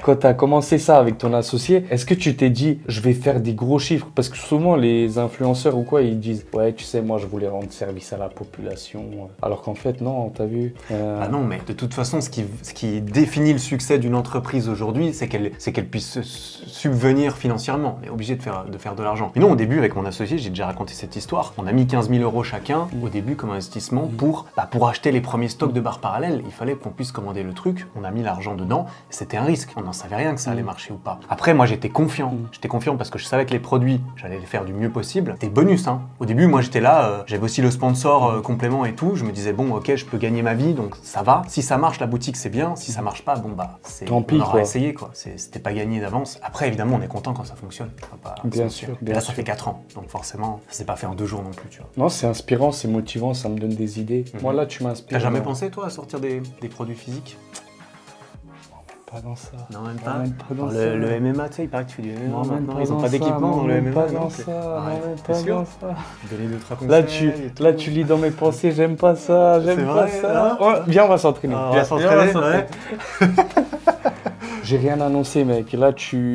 quand t'as commencé ça avec ton associé, est-ce que tu t'es dit, je vais faire des gros chiffres? Parce que souvent, les influenceurs ou quoi, ils disent, ouais, tu sais, moi, je voulais rendre service à la population. Alors qu'en fait, non, t'as vu
Ah non, mais de toute façon, ce qui définit le succès d'une entreprise aujourd'hui, c'est qu'elle puisse se subvenir financièrement. On est obligé de faire de l'argent. Et non, au début, avec mon associé, j'ai déjà raconté cette histoire. On a mis 15 000 € chacun au début comme investissement pour acheter les premiers stocks de barres parallèles. Il fallait qu'on puisse commander le truc. On a mis l'argent dedans. C'était un risque. On n'en savait rien que ça allait marcher ou pas. Après, moi, j'étais confiant. J'étais confiant parce que je savais que les produits, j'allais les faire du mieux possible. Des bonus, hein. Au début, moi, j'étais là. J'avais aussi le sponsor complément et tout. Je me disais, bon, ok, je peux gagner ma vie, donc ça va. Si ça marche, la boutique, c'est bien. Si ça marche pas, bon, bah,
Tant pis,
on aura
quoi.
essayé, quoi. C'était pas gagné d'avance. Après, évidemment, on est content quand ça fonctionne.
Bien sûr,
Et
bien
là, ça
sûr.
fait 4 ans. Donc, forcément, ça s'est pas fait en 2 jours non plus, tu vois.
Non, c'est inspirant, c'est motivant, ça me donne des idées. Moi, là, tu m'inspires.
T'as jamais pensé, toi, à sortir des produits physiques?
Pas dans ça.
Non, même
pas. Même pas dans ça.
Le MMA, tu sais, il paraît que tu fais du MMA
Non, même
maintenant.
pas
Ils ont
dans
pas
ça,
d'équipement
non,
dans le
même
MMA.
pas
non
dans
plus.
ça, non,
Arrête,
même
t'es
pas
sûr
dans ça.
Donner 2-3 conseils.
Là, tu lis dans mes pensées, j'aime pas ça, j'aime
C'est
pas
vrai,
ça.
hein
Ouais, viens, on va s'entraîner.
On va s'entraîner, ouais.
J'ai rien annoncé, mec. Là,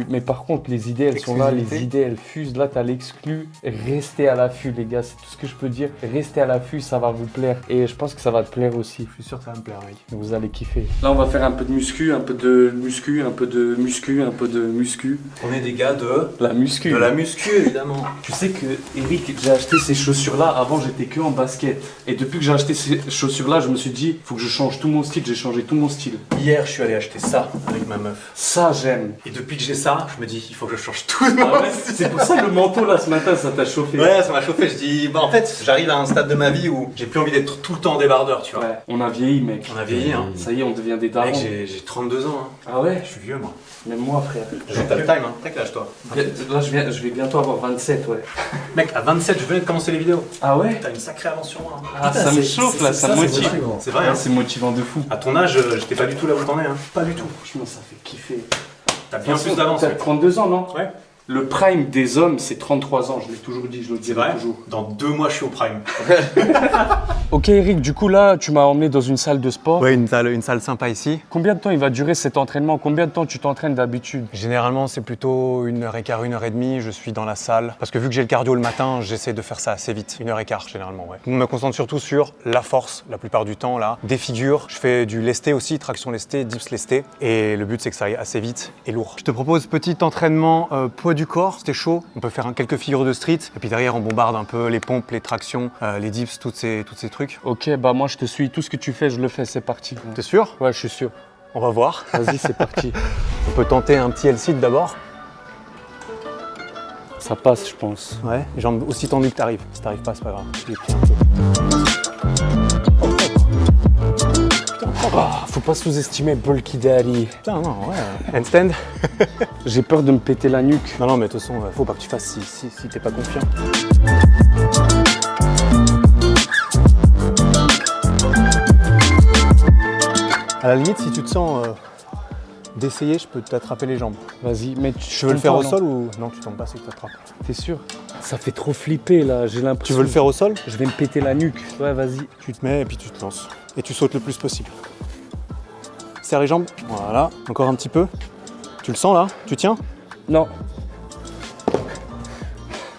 mais par contre, les idées, elles sont là, les
Exclusivité.
idées, elles fusent. Là, t'as l'exclu. Restez à l'affût, les gars. C'est tout ce que je peux dire. Restez à l'affût, ça va vous plaire. Et je pense que ça va te plaire aussi.
Je suis sûr que ça va me plaire, mec.
Vous allez kiffer.
Là, on va faire un peu de muscu, un peu de muscu, un peu de muscu, un peu de muscu.
On est des gars de
La muscu.
la muscu, évidemment.
Tu sais que, Eric, j'ai acheté ces chaussures-là. Avant, j'étais que en basket. Et depuis que j'ai acheté ces chaussures-là, je me suis dit, faut que je change tout mon style. J'ai changé tout mon style.
Hier, je suis allé acheter ça avec ma meuf.
Ça, j'aime.
Et depuis que j'ai ça, je me dis, il faut que je change tout.
Ah ouais, c'est pour ça que le manteau, là, ce matin, ça t'a chauffé.
Ouais, ça m'a chauffé. Je dis, bah en fait, j'arrive à un stade de ma vie où j'ai plus envie d'être tout le temps débardeur, tu vois.
Ouais, on a vieilli, mec.
On a vieilli, hein.
Ça y est, on devient des darons.
Mec, j'ai 32 ans, hein.
Ah ouais?
Je suis vieux, moi.
Même moi, frère.
T'as le time, hein. T'as quel âge, toi?
Là, je vais bientôt avoir 27, ouais.
Mec, à 27, je venais de commencer les vidéos.
Ah ouais?
T'as une sacrée avance sur moi.
Ah, ça me chauffe, là, ça me motive.
C'est vrai, hein.
C'est motivant de fou.
À ton âge, j'étais pas du tout là où t'en es, hein. Pas du tout.
Franchement, ça fait kiffer.
T'as bien plus d'avance,
T'as
mec.
32 ans, non?
Ouais.
Le prime des hommes, c'est 33 ans. Je l'ai toujours dit, je le
C'est
dirai
vrai.
toujours.
Dans 2 mois, je suis au prime.
Ok, Eric, du coup, là, tu m'as emmené dans une salle de sport.
Ouais, une salle sympa ici.
Combien de temps il va durer cet entraînement? Combien de temps tu t'entraînes d'habitude?
Généralement, c'est plutôt 1h15, 1h30. Je suis dans la salle. Parce que vu que j'ai le cardio le matin, j'essaie de faire ça assez vite. 1h15 généralement, ouais. Je me concentre surtout sur la force, la plupart du temps, là. Des figures. Je fais du lesté aussi, traction lesté, dips lesté. Et le but, c'est que ça aille assez vite et lourd. Je te propose petit entraînement poids du corps. C'était chaud. On peut faire quelques figures de street. Et puis derrière, on bombarde un peu les pompes, les tractions, les dips, tous ces trucs.
Ok, bah moi, je te suis. Tout ce que tu fais, je le fais. C'est parti.
T'es sûr?
Ouais, je suis sûr.
On va voir.
Vas-y, c'est parti.
On peut tenter un petit L-sit d'abord.
Ça passe, je pense.
Ouais. Jambes aussi tendues que t'arrives. Si t'arrives pas, c'est pas grave. Les pieds un peu.
Ah, faut pas sous-estimer Bulky Daddy.
Putain, non, ouais. Handstand.
J'ai peur de me péter la nuque.
Non, mais de toute façon, faut pas que tu fasses si t'es pas confiant. À la limite, si tu te sens d'essayer, je peux t'attraper les jambes.
Vas-y, mais
Tu veux le faire au sol ou non? Tu tombes pas, c'est que t'attrapes.
T'es sûr? Ça fait trop flipper là, j'ai l'impression.
Tu veux le faire au sol?
Je vais me péter la nuque. Ouais, vas-y.
Tu te mets et puis tu te lances. Et tu sautes le plus possible. Serre les jambes. Voilà. Encore un petit peu. Tu le sens là? Tu tiens?
Non.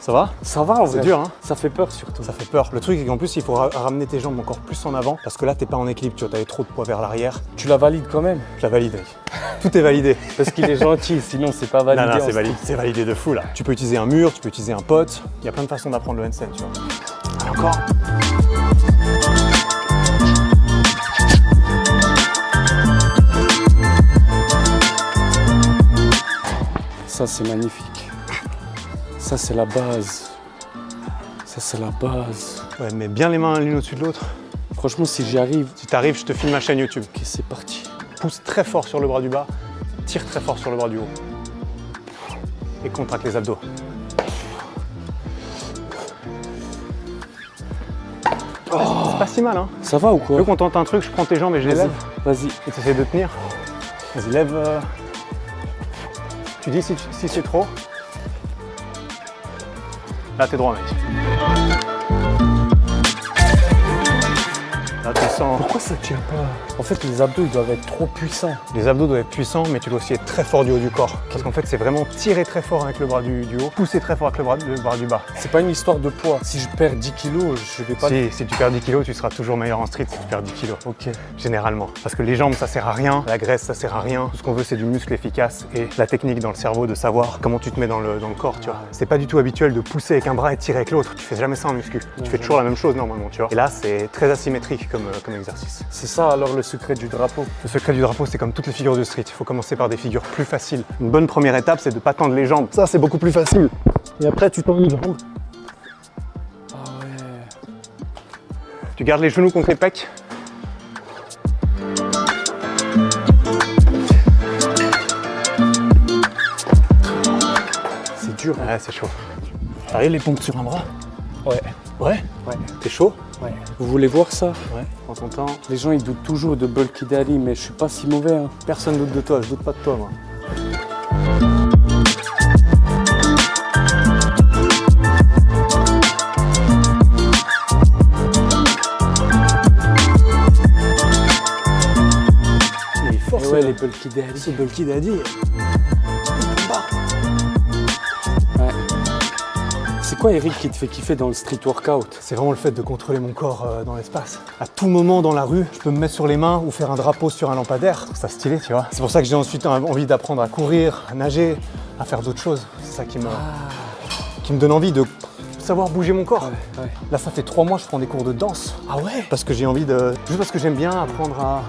Ça va?
Ça va en vrai.
C'est dur, hein?
Ça fait peur surtout.
Ça fait peur. Le truc, c'est qu'en plus, il faut ramener tes jambes encore plus en avant parce que là, t'es pas en équilibre, tu vois, t'avais trop de poids vers l'arrière.
Tu la valides quand même?
Je la valide, mec. Tout est validé.
Parce qu'il est gentil, sinon c'est pas validé.
Non,
en
c'est
street.
validé. C'est validé de fou, là. Tu peux utiliser un mur, tu peux utiliser un pote. Il y a plein de façons d'apprendre le handstand, tu vois. Allez, encore.
Ça c'est magnifique. Ça c'est la base. Ça c'est la base.
Ouais, mets bien les mains l'une au-dessus de l'autre.
Franchement, si j'y arrive,
Si t'arrives, je te filme ma chaîne YouTube.
ok, c'est parti.
Pousse très fort sur le bras du bas, tire très fort sur le bras du haut. Et contracte les abdos. C'est pas si mal, hein.
Ça va ou
Tu
quoi?
veux qu'on tente un truc, je prends tes jambes et je les lève
Vas-y.
et tu essaies de tenir. Vas-y, lève. Tu dis si c'est trop. Là, t'es droit, mec. Là, tu sens.
Pourquoi ça tient pas? En fait, les abdos ils doivent être trop puissants.
Les abdos doivent être puissants, mais tu dois aussi être très fort du haut du corps. Parce qu'en fait, c'est vraiment tirer très fort avec le bras du haut, pousser très fort avec le bras du bas.
C'est pas une histoire de poids. Si je perds 10 kilos, je vais pas.
Si tu perds 10 kilos, tu seras toujours meilleur en street si tu perds 10 kilos.
Ok.
Généralement. Parce que les jambes, ça sert à rien. La graisse, ça sert à rien. Tout ce qu'on veut, c'est du muscle efficace et la technique dans le cerveau de savoir comment tu te mets dans le corps, tu vois. C'est pas du tout habituel de pousser avec un bras et tirer avec l'autre. Tu fais jamais ça en muscu. Tu fais toujours la même chose normalement, tu vois. Et là, c'est très asymétrique comme exercice.
C'est ça alors le secret du drapeau.
Le secret du drapeau, c'est comme toutes les figures de street. Il faut commencer par des figures plus faciles. Une bonne première étape, c'est de pas tendre les jambes. Ça, c'est beaucoup plus facile. Et après, tu tends les jambes.
Ah ouais.
Tu gardes les genoux contre les pecs.
C'est dur.
Ouais, c'est chaud. T'arrives les pompes sur un bras?
Ouais.
Ouais?
Ouais.
T'es chaud?
Ouais. Vous voulez voir ça?
Ouais. Prends ton temps.
Les gens ils doutent toujours de Bulky Daddy, mais je suis pas si mauvais. Hein.
Personne doute de toi, je doute pas de toi, moi. Il est fort,
Et ouais, les Bulky Daddy.
ce Bulky Daddy.
Ouais. C'est quoi Eric qui te fait kiffer dans le street workout?
C'est vraiment le fait de contrôler mon corps dans l'espace. À tout moment dans la rue, je peux me mettre sur les mains ou faire un drapeau sur un lampadaire. C'est stylé, tu vois. C'est pour ça que j'ai ensuite envie d'apprendre à courir, à nager, à faire d'autres choses. C'est ça qui me donne envie de savoir bouger mon corps.
Ouais.
Là, ça fait 3 mois que je prends des cours de danse.
Ah ouais?
Parce que j'ai envie de... Juste parce que j'aime bien apprendre à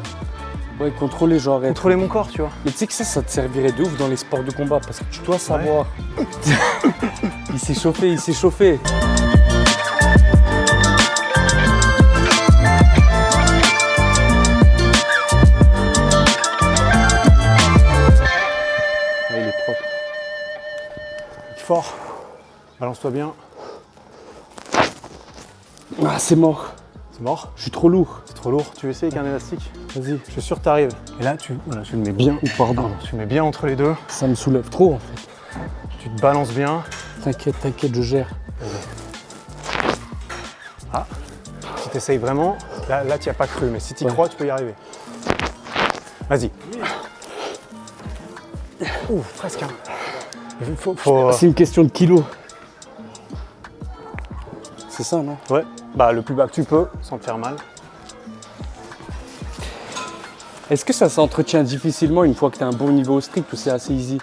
Ouais, contrôler genre. être-
contrôler mon corps, tu vois.
Mais tu sais que ça te servirait de ouf dans les sports de combat parce que tu dois savoir. Il s'est chauffé, il s'est chauffé. Ouais, il est propre.
Fort. Balance-toi bien.
Ah, c'est mort.
C'est mort.
Je suis trop lourd.
C'est trop lourd. Tu veux essayer avec un élastique?
Vas-y.
Je suis sûr que t'arrives. Et là, tu le mets bien.
Pardon.
Tu le mets bien entre les deux.
Ça me soulève trop en fait.
Tu te balances bien.
T'inquiète, t'inquiète, je gère.
Ah. Si t'essayes vraiment, là tu n'y as pas cru, mais si tu y
Ouais.
crois, tu peux y arriver. Vas-y. Ouh, presque. Hein. Il faut,
C'est une question de kilos. C'est ça, non?
Ouais. Bah, le plus bas que tu peux, sans te faire mal.
Est-ce que ça s'entretient difficilement une fois que tu as un bon niveau au street ou c'est assez easy?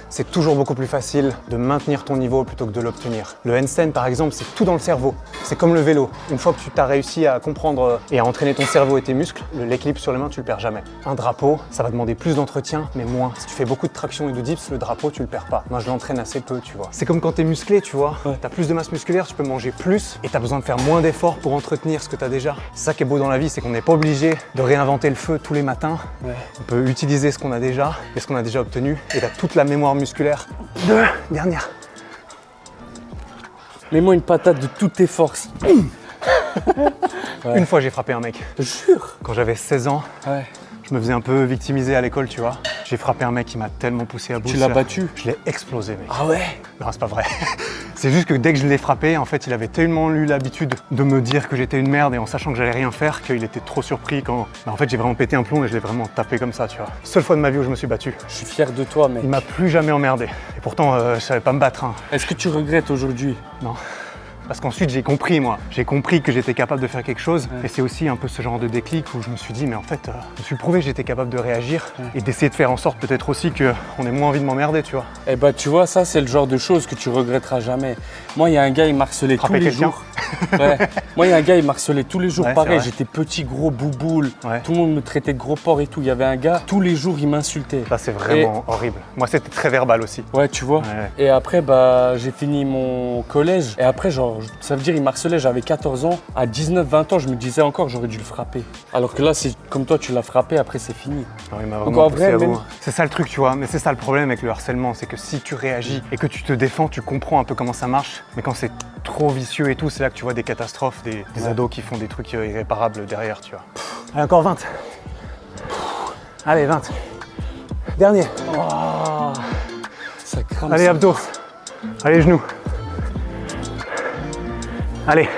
C'est toujours beaucoup plus facile de maintenir ton niveau plutôt que de l'obtenir. Le handstand, par exemple, c'est tout dans le cerveau. C'est comme le vélo. Une fois que tu t'as réussi à comprendre et à entraîner ton cerveau et tes muscles, l'équilibre sur les mains, tu le perds jamais. Un drapeau, ça va demander plus d'entretien, mais moins. Si tu fais beaucoup de traction et de dips, le drapeau, tu le perds pas. Moi, je l'entraîne assez peu, tu vois. C'est comme quand t'es musclé, tu vois. T'as plus de masse musculaire, tu peux manger plus et t'as besoin de faire moins d'efforts pour entretenir ce que t'as déjà. C'est ça qui est beau dans la vie, c'est qu'on n'est pas obligé de réinventer le feu tous les matins.
Ouais.
On peut utiliser ce qu'on a déjà et ce qu'on a déjà obtenu et t'as toute la mémoire musculaire. Dernière.
Mets-moi une patate de toutes tes forces.
Une fois, j'ai frappé un mec.
Jure.
Quand j'avais 16 ans,
Ouais.
je me faisais un peu victimiser à l'école, tu vois. J'ai frappé un mec qui m'a tellement poussé à bout.
Tu l'as battu?
Je l'ai explosé, mec.
Ah ouais?
Non, c'est pas vrai.
C'est juste que dès que je l'ai frappé, en fait, il avait tellement eu l'habitude de me dire que j'étais une merde et en sachant que j'allais rien faire, qu'il était trop surpris quand... Bah, en fait, j'ai vraiment pété un plomb et je l'ai vraiment tapé comme ça, tu vois. Seule fois de ma vie où je me suis battu.
Je suis fier de toi, mec.
Il m'a plus jamais emmerdé. Et pourtant, je savais pas me battre. Hein.
Est-ce que tu regrettes aujourd'hui?
Non. Parce qu'ensuite j'ai compris moi, j'ai compris que j'étais capable de faire quelque chose et c'est aussi un peu ce genre de déclic où je me suis dit mais en fait je me suis prouvé que j'étais capable de réagir et d'essayer de faire en sorte peut-être aussi qu'on ait moins envie de m'emmerder tu vois.
Eh bah tu vois ça c'est le genre de choses que tu regretteras jamais. Moi il y a un gars il m'harcelait tous les jours. Ouais. Moi il y a un gars il m'harcelait tous les jours pareil, j'étais petit gros bouboule, tout le monde me traitait de gros porc et tout. Il y avait un gars, tous les jours il m'insultait.
Ça c'est vraiment horrible. Moi c'était très verbal aussi.
Ouais tu vois. Et après bah j'ai fini mon collège et après genre ça veut dire il m'harcelait, j'avais 14 ans, à 19-20 ans je me disais encore j'aurais dû le frapper. Alors que là c'est comme toi tu l'as frappé, après c'est fini.
Non, il m'a vraiment poussé à bout. C'est ça le truc tu vois, mais c'est ça le problème avec le harcèlement, c'est que si tu réagis et que tu te défends, tu comprends un peu comment ça marche, mais quand c'est trop vicieux et tout, c'est là que tu vois des catastrophes, des ados qui font des trucs irréparables derrière tu vois. Allez encore 20. Allez 20. Dernier.
Oh, ça crame.
Allez abdos. Allez genoux. Allez.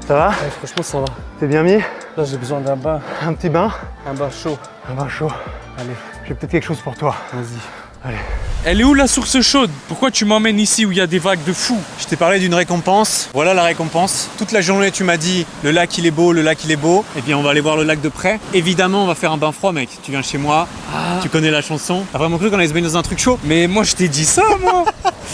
Ça va?
Ouais, franchement ça va.
T'es bien mis?
Là j'ai besoin d'un bain.
Un petit bain?
Un bain chaud.
Un bain chaud.
Allez.
J'ai peut-être quelque chose pour toi.
Vas-y.
Allez.
Elle est où la source chaude? Pourquoi tu m'emmènes ici où il y a des vagues de fous?
Je t'ai parlé d'une récompense, voilà la récompense. Toute la journée tu m'as dit le lac il est beau, le lac il est beau. Eh bien on va aller voir le lac de près. Évidemment on va faire un bain froid mec, tu viens chez moi, tu connais la chanson. T'as vraiment cru qu'on allait se baigner dans un truc chaud?
Mais moi je t'ai dit ça moi.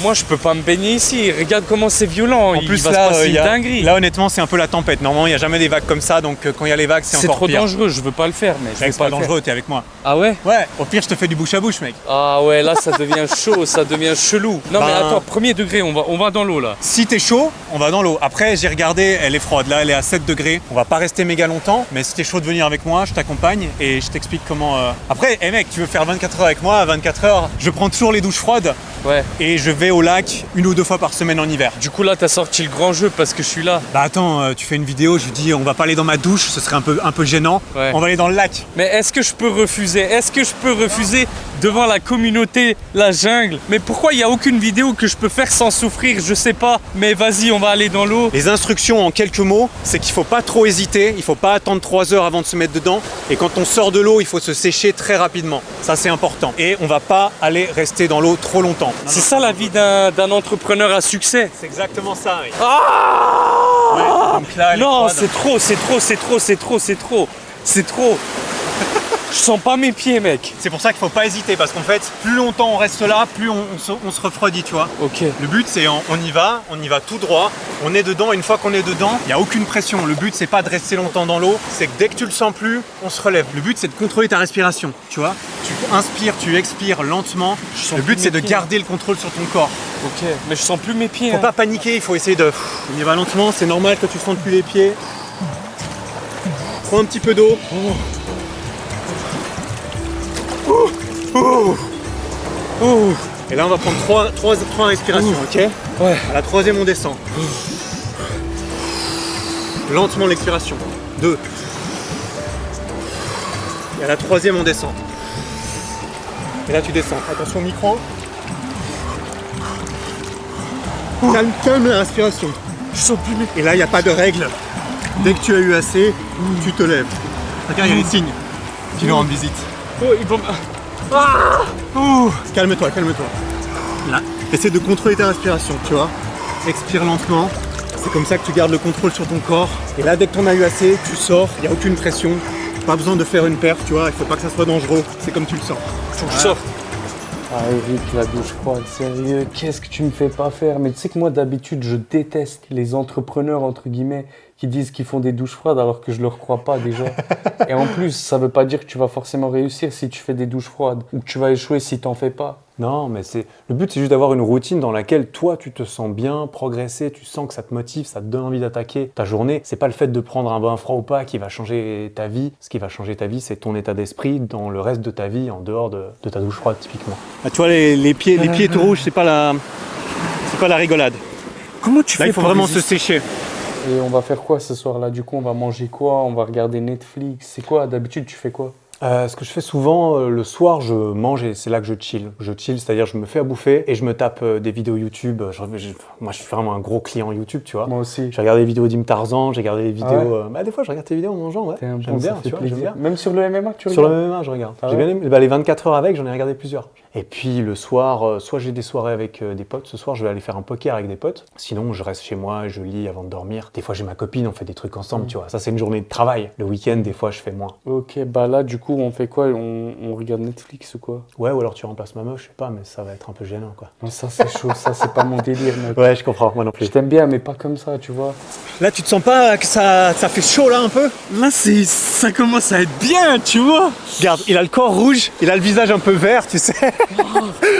Moi je peux pas me baigner ici, regarde comment c'est violent,
En plus
va
là,
se passer une dinguerie.
Là honnêtement c'est un peu la tempête, normalement il n'y a jamais des vagues comme ça donc quand il y a les vagues c'est encore
trop
pire.
dangereux, je veux pas le faire mais je veux
C'est
pas
pas
le faire.
dangereux, t'es avec moi.
Ah ouais?
Ouais, au pire je te fais du bouche à bouche mec.
Ah ouais là ça devient chaud, ça devient chelou. Non mais attends, premier degré, on va dans l'eau là.
Si t'es chaud, on va dans l'eau. Après j'ai regardé, elle est froide, là elle est à 7 degrés. On va pas rester méga longtemps, mais si t'es chaud de venir avec moi, je t'accompagne et je t'explique comment... Après, mec, tu veux faire 24 heures avec moi, à 24 heures, je prends toujours les douches froides.
Ouais.
Et je vais au lac 1 ou 2 fois par semaine en hiver.
Du coup là t'as sorti le grand jeu parce que je suis là.
Bah attends, tu fais une vidéo, je lui dis on va pas aller dans ma douche, ce serait un peu gênant.
Ouais.
On va aller dans le lac.
Mais est-ce que je peux refuser? Est-ce que je peux refuser devant la communauté, la jungle? Mais pourquoi il n'y a aucune vidéo que je peux faire sans souffrir? Je sais pas. Mais vas-y, on va aller dans l'eau.
Les instructions en quelques mots, c'est qu'il faut pas trop hésiter, il faut pas attendre 3 heures avant de se mettre dedans. Et quand on sort de l'eau, il faut se sécher très rapidement. Ça c'est important. Et on va pas aller rester dans l'eau trop longtemps.
C'est ça la vie d'un entrepreneur à succès.
C'est exactement ça, oui.
Ah
Ouais, donc là, elle est
non,
froide.
c'est trop. Je sens pas mes pieds, mec.
C'est pour ça qu'il faut pas hésiter parce qu'en fait, plus longtemps on reste là, plus on se refroidit, tu vois.
Ok.
Le but c'est on y va tout droit, on est dedans, une fois qu'on est dedans, il n'y a aucune pression. Le but c'est pas de rester longtemps dans l'eau, c'est que dès que tu le sens plus, on se relève. Le but c'est de contrôler ta respiration, tu vois. Tu inspires, tu expires lentement. Le but c'est de garder le contrôle sur ton corps.
Ok, mais je sens plus mes pieds.
Faut pas paniquer, il faut essayer de... On y va lentement, c'est normal que tu sentes plus les pieds. Prends un petit peu d'eau. Et là on va prendre trois respirations, ok?
Ouais.
À la troisième on descend. Lentement l'expiration. 2. Et à la troisième on descend. Et là tu descends. Attention au micro. Calme la respiration.
Je sens plus mes pieds.
Et là il n'y a pas de règle. Dès que tu as eu assez, tu te lèves. Regarde, il y a des signes qui nous rendent visite.
Oh, ils vont...
Calme-toi. Là, essaie de contrôler ta respiration, tu vois. Expire lentement. C'est comme ça que tu gardes le contrôle sur ton corps. Et là, dès que tu en as eu assez, tu sors. Il n'y a aucune pression. Pas besoin de faire une perf, tu vois. Il faut pas que ça soit dangereux. C'est comme tu le sens.
Faut que je sorte.
Ah Eric, la douche froide, sérieux, qu'est-ce que tu me fais pas faire? Mais tu sais que moi d'habitude je déteste les entrepreneurs entre guillemets qui disent qu'ils font des douches froides alors que je leur crois pas déjà. Et en plus, ça veut pas dire que tu vas forcément réussir si tu fais des douches froides ou que tu vas échouer si t'en fais pas.
Non, mais le but c'est juste d'avoir une routine dans laquelle toi tu te sens bien, progresser, tu sens que ça te motive, ça te donne envie d'attaquer ta journée. C'est pas le fait de prendre un bain froid ou pas qui va changer ta vie. Ce qui va changer ta vie, c'est ton état d'esprit dans le reste de ta vie, en dehors de ta douche froide typiquement. Ah, tu vois les pieds tout rouges, c'est pas la rigolade.
Comment tu fais
Là il faut
pour
vraiment se
résister?
sécher.
Et on va faire quoi ce soir-là? Du coup, on va manger quoi? On va regarder Netflix? C'est quoi? D'habitude, tu fais quoi?
Ce que je fais souvent, le soir, je mange et c'est là que je chill. Je chill, c'est-à-dire je me fais à bouffer et je me tape des vidéos YouTube. Moi, je suis vraiment un gros client YouTube, tu vois.
Moi aussi.
J'ai regardé des vidéos d'Im Tarzan, j'ai regardé des vidéos...
Ah ouais
des fois, je regarde tes vidéos en mangeant, ouais.
T'es un
J'aime
bon,
bien,
ça
tu
fait
vois, j'aime
plaisir.
bien.
Même sur le MMA, tu
Sur
regardes?
le MMA, je regarde.
Ah
J'ai
ouais
bien aimé. Les 24 heures avec, j'en ai regardé plusieurs. Et puis le soir, soit j'ai des soirées avec des potes. Ce soir, je vais aller faire un poker avec des potes. Sinon, je reste chez moi, je lis avant de dormir. Des fois, j'ai ma copine, on fait des trucs ensemble, tu vois. Ça, c'est une journée de travail. Le week-end, des fois, je fais moins.
Ok, bah là, du coup, on fait quoi? On regarde Netflix ou quoi?
Ouais, ou alors tu remplaces ma meuf, je sais pas, mais ça va être un peu gênant, quoi.
Non, ça, c'est chaud, ça, c'est pas mon délire, mec.
Ouais, je comprends, moi non plus.
Je t'aime bien, mais pas comme ça, tu vois.
Là, tu te sens pas que ça fait chaud là un peu?
Là, ça commence à être bien, tu vois.
Regarde, il a le corps rouge, il a le visage un peu vert, tu sais.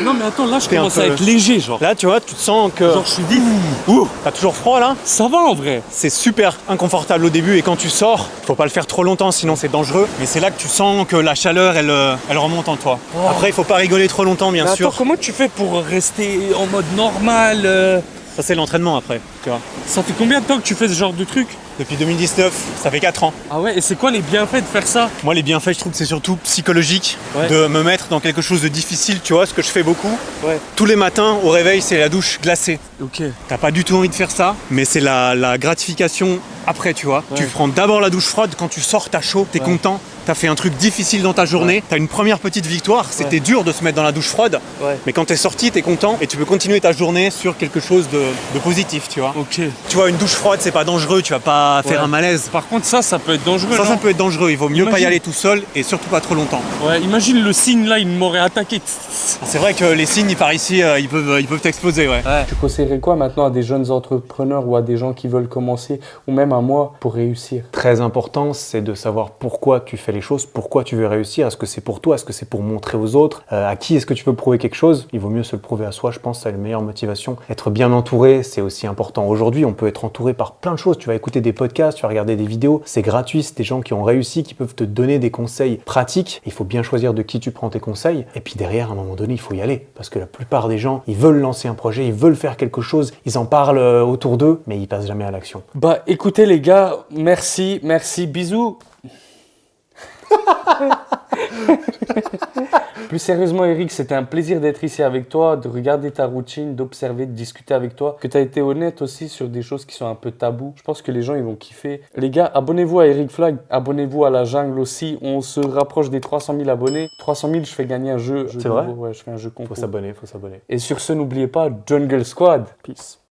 Non, mais attends, là, je
T'es un
commence à
peu-
être léger, genre.
Là, tu vois, tu te sens que...
Genre, je suis vif.
Ouh, t'as toujours froid là?
Ça va en vrai.
C'est super inconfortable au début et quand tu sors, faut pas le faire trop longtemps sinon c'est dangereux. Mais c'est là que tu sens que la chaleur elle remonte en toi. Après il faut pas rigoler trop longtemps bien
Mais
sûr.
attends, comment tu fais pour rester en mode normal
Ça c'est l'entraînement après, tu vois.
Ça fait combien de temps que tu fais ce genre de truc?
Depuis 2019, ça fait 4 ans.
Ah ouais, et c'est quoi les bienfaits de faire ça?
Moi les bienfaits je trouve que c'est surtout psychologique
Ouais.
de me mettre dans quelque chose de difficile, tu vois, ce que je fais beaucoup.
Ouais.
Tous les matins au réveil c'est la douche glacée.
Ok.
T'as pas du tout envie de faire ça, mais c'est la gratification après, tu vois.
Ouais.
Tu prends d'abord la douche froide, quand tu sors, t'as chaud, t'es
Ouais.
content, t'as fait un truc difficile dans ta journée, t'as une première petite victoire, c'était dur de se mettre dans la douche froide,
Ouais.
mais quand t'es sorti, t'es content et tu peux continuer ta journée sur quelque chose de positif, tu vois.
Ok.
Tu vois, une douche froide, c'est pas dangereux, tu vas pas faire
Ouais.
un malaise.
Par contre, ça peut être dangereux.
Ça
non
peut être dangereux, il vaut mieux pas y
Imagine.
aller tout seul et surtout pas trop longtemps.
Ouais, imagine le signe là, il m'aurait attaqué.
C'est vrai que les signes par ici, ils peuvent t'exploser, ouais.
Ouais.
Tu conseillerais quoi maintenant à des jeunes entrepreneurs ou à des gens qui veulent commencer, ou même à moi, pour réussir?
Très important, c'est de savoir pourquoi tu fais les choses, pourquoi tu veux réussir. Est-ce que c'est pour toi? Est-ce que c'est pour montrer aux autres? À qui est-ce que tu peux prouver quelque chose? Il vaut mieux se le prouver à soi, je pense, c'est la meilleure motivation. Être bien entouré, c'est aussi important. Aujourd'hui, on peut être entouré par plein de choses. Tu vas écouter des podcasts, tu vas regarder des vidéos, c'est gratuit, c'est des gens qui ont réussi, qui peuvent te donner des conseils pratiques. Il faut bien choisir de qui tu prends tes conseils. Et puis derrière, à un moment donné, il faut y aller. Parce que la plupart des gens, ils veulent lancer un projet, ils veulent faire quelque chose, ils en parlent autour d'eux, mais ils passent jamais à l'action.
Bah écoutez les gars, merci, bisous. Plus sérieusement Eric, c'était un plaisir d'être ici avec toi, de regarder ta routine, d'observer, de discuter avec toi, que tu as été honnête aussi sur des choses qui sont un peu tabous. Je pense que les gens ils vont kiffer. Les gars, abonnez-vous à Eric Flag, abonnez-vous à La Jungle aussi, on se rapproche des 300 000 abonnés. 300 000, je fais gagner un jeu.
C'est vrai?
Ouais, je fais un jeu
Faut
concours.
s'abonner, faut s'abonner.
Et sur ce, n'oubliez pas, Jungle Squad. Peace.